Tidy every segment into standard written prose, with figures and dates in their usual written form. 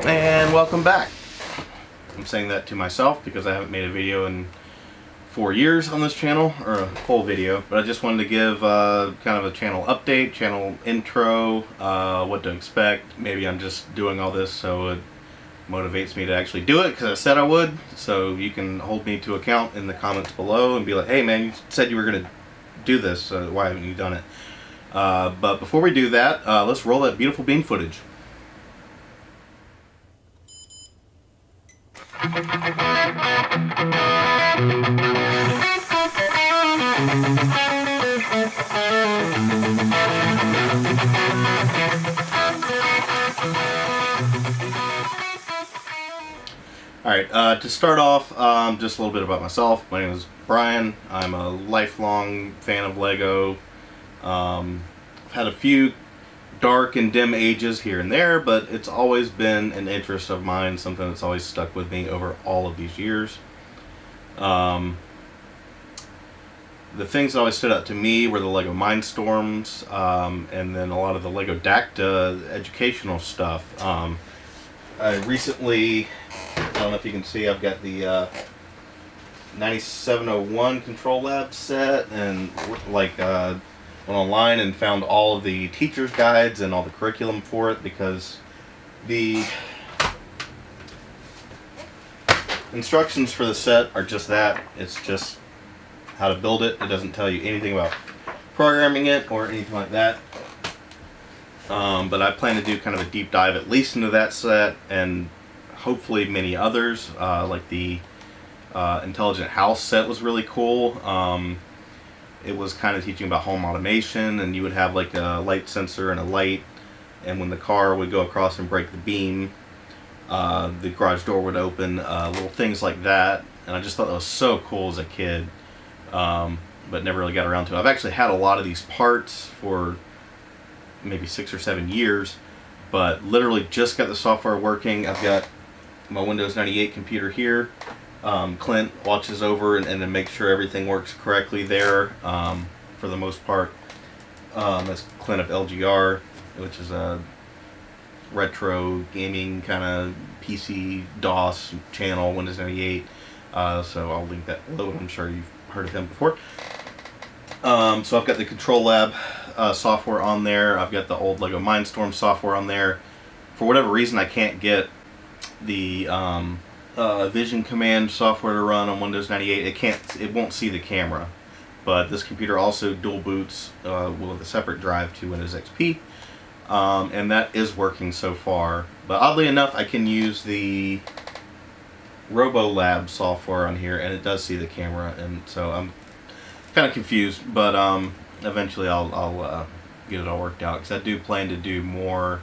And welcome back. I'm saying that to myself because I haven't made a video in 4 years on this channel, or a full video, but I just wanted to give kind of a channel update, channel intro, what to expect. Maybe I'm just doing all this so it motivates me to actually do it because I said I would, so you can hold me to account in the comments below and be like, hey man, you said you were going to do this, so why haven't you done it? But before we do that, let's roll that beautiful bean footage. Alright, to start off, just a little bit about myself. My name is Brian. I'm a lifelong fan of Lego. I've had a few dark and dim ages here and there, but it's always been an interest of mine, something that's always stuck with me over all of these years. The things that always stood out to me were the Lego Mindstorms, and then a lot of the Lego Dacta educational stuff. I recently, I don't know if you can see, I've got the 9701 Control Lab set, and went online and found all of the teacher's guides and all the curriculum for it, because the instructions for the set are just that. It's just how to build it. It doesn't tell you anything about programming it or anything like that. But I plan to do kind of a deep dive at least into that set, and hopefully many others. Like the Intelligent House set was really cool. It was kind of teaching about home automation, and you would have like a light sensor and a light, and when the car would go across and break the beam, the garage door would open, little things like that. And I just thought that was so cool as a kid, but never really got around to it. I've actually had a lot of these parts for maybe 6 or 7 years, but literally just got the software working. I've got my Windows 98 computer here. Clint watches over and then makes sure everything works correctly there, for the most part. That's Clint of LGR, which is a retro gaming kind of PC DOS channel, Windows 98. So I'll link that below. I'm sure you've heard of him before. So I've got the Control Lab software on there. I've got the old Lego Mindstorm software on there. For whatever reason, I can't get the Vision Command software to run on Windows 98. It won't see the camera. But this computer also dual boots with a separate drive to Windows XP, and that is working so far. But oddly enough, I can use the RoboLab software on here, and it does see the camera, and so I'm kind of confused. But eventually, I'll get it all worked out, because I do plan to do more.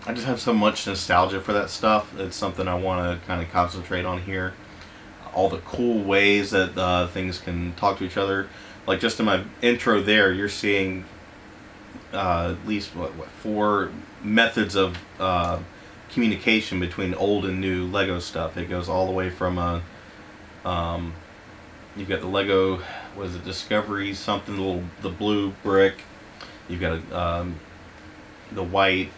I just have so much nostalgia for that stuff. It's something I want to kind of concentrate on here. All the cool ways that things can talk to each other. Like just in my intro there, you're seeing at least what 4 methods of communication between old and new Lego stuff. It goes all the way from you've got the Lego, what is it, Discovery something, the blue brick. You've got the white,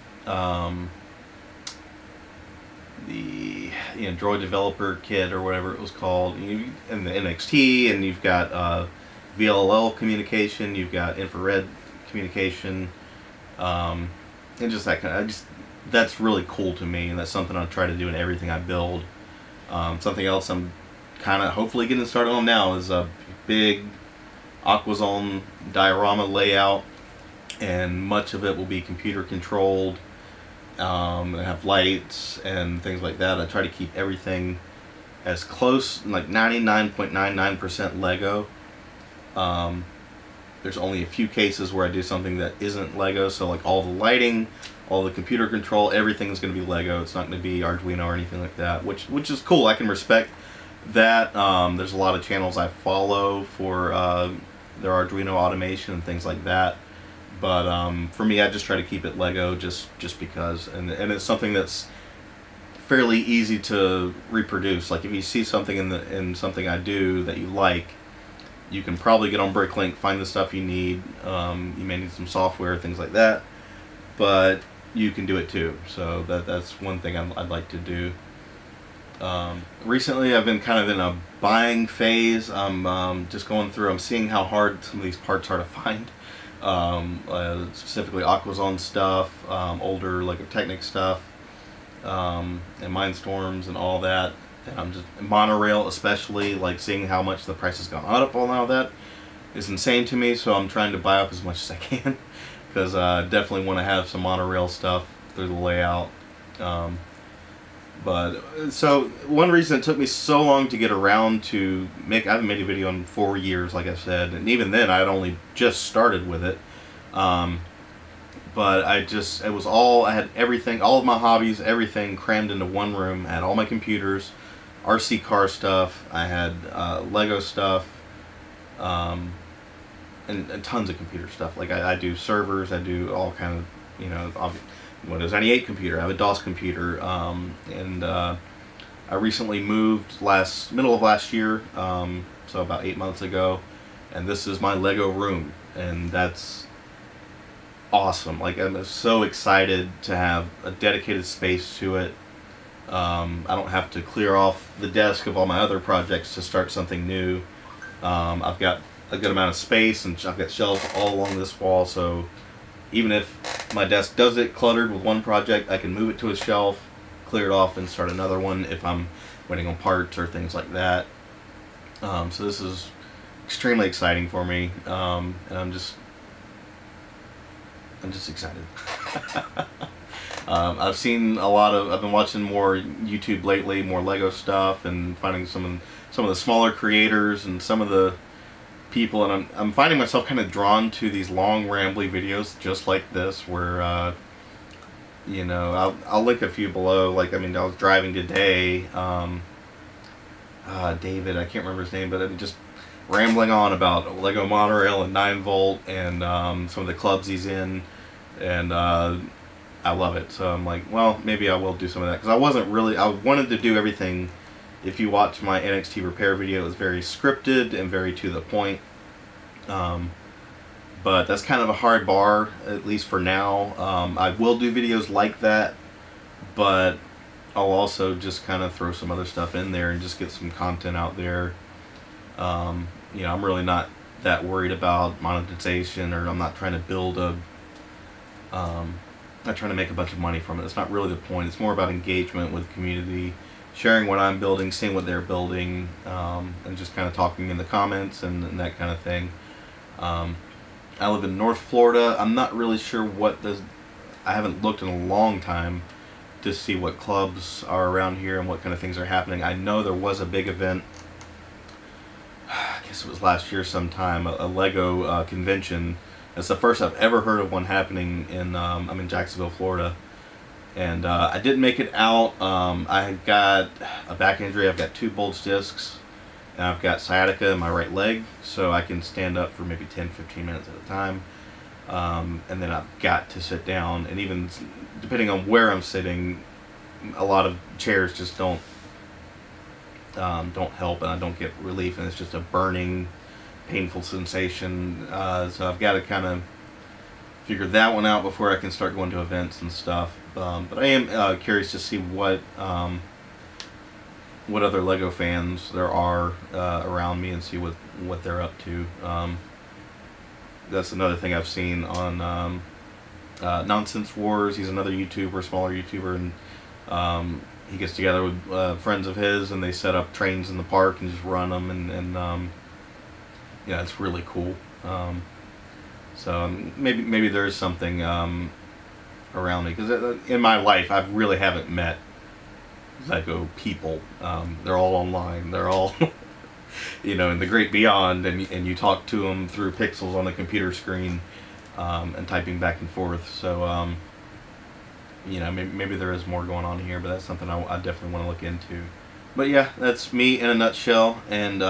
the Droid Developer Kit or whatever it was called, and the NXT, and you've got VLL communication, you've got infrared communication, and just that kind of, that's really cool to me, and that's something I try to do in everything I build. Something else I'm kind of hopefully getting started on now is a big Aquazone diorama layout, and much of it will be computer controlled. And have lights and things like that. I try to keep everything as close, like 99.99% Lego. There's only a few cases where I do something that isn't Lego, so like all the lighting, all the computer control, everything is going to be Lego. It's not going to be Arduino or anything like that, which is cool. I can respect that. There's a lot of channels I follow for their Arduino automation and things like that. But for me, I just try to keep it Lego just because, and it's something that's fairly easy to reproduce. Like if you see something in something I do that you like, you can probably get on Bricklink, find the stuff you need. You may need some software, things like that. But you can do it too. So that's one thing I'd like to do. Recently, I've been kind of in a buying phase. I'm just going through. I'm seeing how hard some of these parts are to find. Specifically, Aquazone stuff, older Lego Technic stuff, and Mindstorms and all that. And I'm just monorail, especially like seeing how much the price has gone up on all that is insane to me. So I'm trying to buy up as much as I can because I definitely want to have some monorail stuff through the layout. But so one reason it took me so long to get around to make, I haven't made a video in 4 years, like I said, and even then I had only just started with it. But it was all, I had everything, all of my hobbies, everything crammed into one room. I had all my computers, RC car stuff, I had Lego stuff, and tons of computer stuff. Like I do servers, I do all kind of, Windows 98 computer. I have a DOS computer, and I recently moved middle of last year, so about 8 months ago, and this is my Lego room, and that's awesome. Like I'm so excited to have a dedicated space to it. I don't have to clear off the desk of all my other projects to start something new. I've got a good amount of space, and I've got shelves all along this wall, so even if my desk does get cluttered with one project, I can move it to a shelf, clear it off, and start another one if I'm waiting on parts or things like that. So this is extremely exciting for me, and I'm just excited. I've been watching more YouTube lately, more Lego stuff, and finding some of the smaller creators and some of the people, and I'm finding myself kind of drawn to these long rambly videos just like this, where I'll link a few below. Like I was driving today, David, I can't remember his name, but I'm just rambling on about Lego monorail and 9-volt and some of the clubs he's in, and I love it. So I'm like, well, maybe I will do some of that, because I wanted to do everything. If you watch my NXT repair video, it was very scripted and very to the point. But that's kind of a hard bar, at least for now. I will do videos like that, but I'll also just kind of throw some other stuff in there and just get some content out there. I'm really not that worried about monetization, or I'm not trying to build not trying to make a bunch of money from it. It's not really the point. It's more about engagement with the community, sharing what I'm building, seeing what they're building, and just kind of talking in the comments and that kind of thing. I live in North Florida. I'm not really sure I haven't looked in a long time to see what clubs are around here and what kind of things are happening. I know there was a big event, I guess it was last year sometime, a Lego convention. It's the first I've ever heard of one happening I'm in Jacksonville, Florida. And I didn't make it out. I had got a back injury. I've got 2 bulge discs, and I've got sciatica in my right leg, so I can stand up for maybe 10-15 minutes at a time. And then I've got to sit down, and even depending on where I'm sitting, a lot of chairs just don't help, and I don't get relief, and it's just a burning, painful sensation. So I've got to kind of figure that one out before I can start going to events and stuff. But I am curious to see what other Lego fans there are around me, and see what they're up to. That's another thing I've seen on NonesenseWars. He's another YouTuber, smaller YouTuber, and he gets together with friends of his, and they set up trains in the park and just run them, and yeah, it's really cool. So maybe there is something around me, because in my life I really haven't met Lego people. They're all online. They're all in the great beyond, and you talk to them through pixels on the computer screen, and typing back and forth. So maybe there is more going on here, but that's something I definitely want to look into. But yeah, that's me in a nutshell. And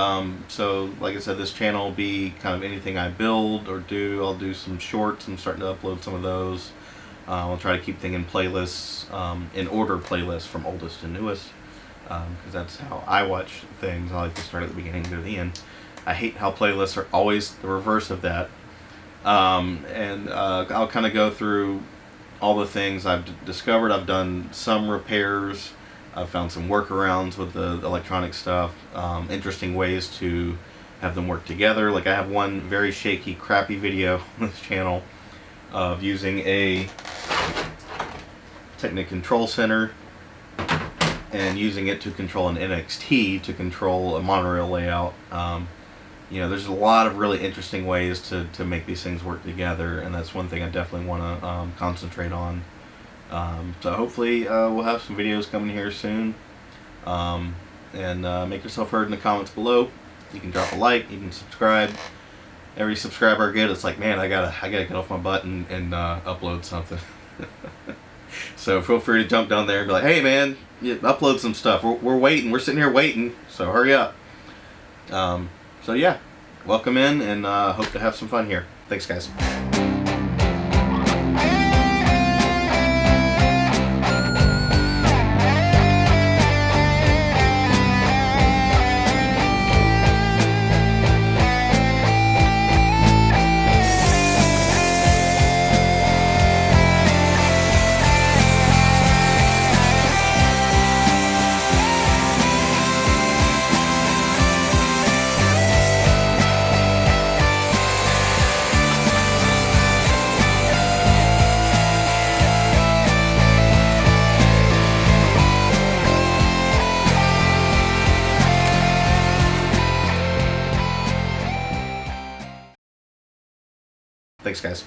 so like I said, this channel will be kind of anything I build or do. I'll do some shorts. I'm starting to upload some of those. I'll try to keep things in playlists, in order playlists from oldest to newest, because that's how I watch things. I like to start at the beginning and go to the end. I hate how playlists are always the reverse of that. And I'll kind of go through all the things I've discovered. I've done some repairs. I've found some workarounds with the electronic stuff. Interesting ways to have them work together. Like I have one very shaky, crappy video on this channel of using a Technic Control Center and using it to control an NXT to control a monorail layout. You know, there's a lot of really interesting ways to make these things work together, and that's one thing I definitely want to concentrate on. So hopefully we'll have some videos coming here soon. And make yourself heard in the comments below. You can drop a like, you can subscribe. Every subscriber I get, it's like, man, I gotta get off my butt and upload something. So feel free to jump down there and be like, hey man, you upload some stuff. We're waiting. We're sitting here waiting. So hurry up. So yeah, welcome in, and hope to have some fun here. Thanks, guys. Thanks, guys.